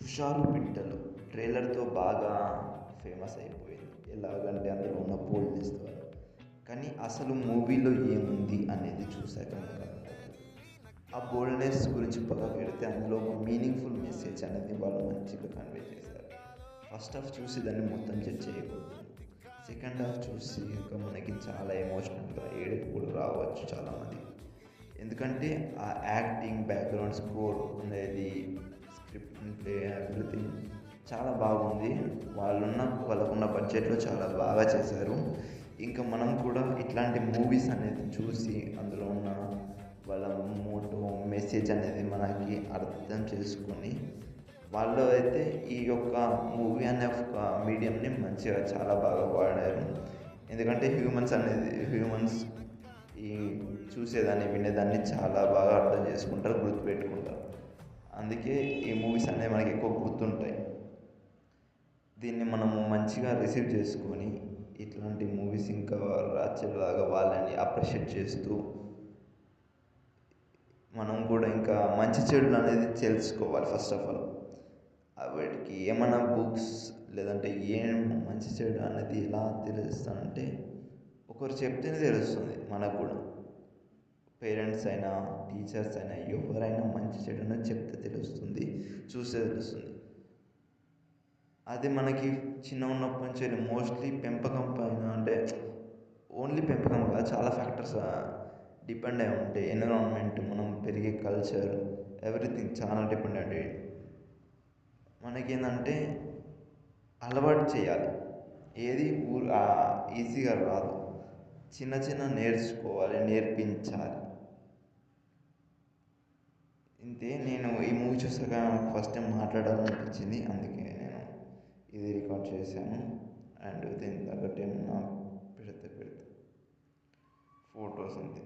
హుషారు పిట్టలు ట్రైలర్తో బాగా ఫేమస్ అయిపోయింది. ఎలాగంటే అందులో ఉన్న బోల్డ్నెస్ ద్వారా. కానీ అసలు మూవీలో ఏముంది అనేది చూశాక మనకు అర్థమవుతుంది. ఆ బోల్డ్నెస్ గురించి పక్కకు పెడితే అందులో ఒక మీనింగ్ఫుల్ మెసేజ్ అనేది వాళ్ళు మంచిగా కన్వే చేశారు. ఫస్ట్ హాఫ్ చూసి దాన్ని మొత్తం జడ్జ్ చేయకూడదు. సెకండ్ హాఫ్ చూసి ఇంకా మనకి చాలా ఎమోషనల్గా ఏడుపు కూడా రావచ్చు చాలామంది. ఎందుకంటే ఆ యాక్టింగ్, బ్యాక్గ్రౌండ్ స్కోర్ అనేది, స్క్రిప్ట్ ప్లే, ఎవ్రీథింగ్ చాలా బాగుంది. వాళ్ళకున్న బడ్జెట్లో చాలా బాగా చేశారు. ఇంకా మనం కూడా ఇట్లాంటి మూవీస్ అనేది చూసి అందులో ఉన్న వాళ్ళ మోటో మెసేజ్ అనేది మనకి అర్థం చేసుకొని వాళ్ళు అయితే ఈ యొక్క మూవీ అనే ఒక మీడియంని మంచిగా చాలా బాగా వాడారు. ఎందుకంటే హ్యూమన్స్ ఈ చూసేదాన్ని, వినేదాన్ని చాలా బాగా అర్థం చేసుకుంటారు, గుర్తుపెట్టుకుంటారు. అందుకే ఈ మూవీస్ అనేవి మనకి ఎక్కువ గుర్తుంటాయి. దీన్ని మనము మంచిగా రిసీవ్ చేసుకొని ఇట్లాంటి మూవీస్ ఇంకా రాచేలాగా వాళ్ళని అప్రిషియేట్ చేస్తూ మనం కూడా ఇంకా మంచి చెడులు అనేది తెలుసుకోవాలి. ఫస్ట్ ఆఫ్ ఆల్ వాటికి ఏమైనా బుక్స్ లేదంటే ఏం మంచి చెడు అనేది ఎలా తెలుస్తానంటే ఒకరు చెప్తేనే తెలుస్తుంది మనకు కూడా. పేరెంట్స్ అయినా, టీచర్స్ అయినా, ఎవరైనా మంచి చెడు అనేది చెప్తే తెలుస్తుంది, చూస్తే తెలుస్తుంది. అది మనకి చిన్న ఉన్నప్పటి నుంచి మోస్ట్లీ పెంపకం పైన, అంటే ఓన్లీ పెంపకం కాదు, చాలా ఫ్యాక్టర్స్ డిపెండ్ అయి ఉంటాయి. ఎన్విరాన్మెంట్, మనం పెరిగే కల్చర్, ఎవ్రీథింగ్ చాలా డిపెండ్ అయ్యి మనకేంటంటే అలవాటు చేయాలి. ఏది ఈజీగా రాదు. చిన్న చిన్న నేర్చుకోవాలి, నేర్పించాలి. ఇంతే. నేను ఈ మూవీ చూసాక నాకు ఫస్ట్ టైం మాట్లాడాలనిపించింది, అందుకే నేను ఇది రికార్డ్ చేశాను. అండ్ దీని తగ్గట్టు ఏమన్నా పెడితే ఫొటోస్ అంతే.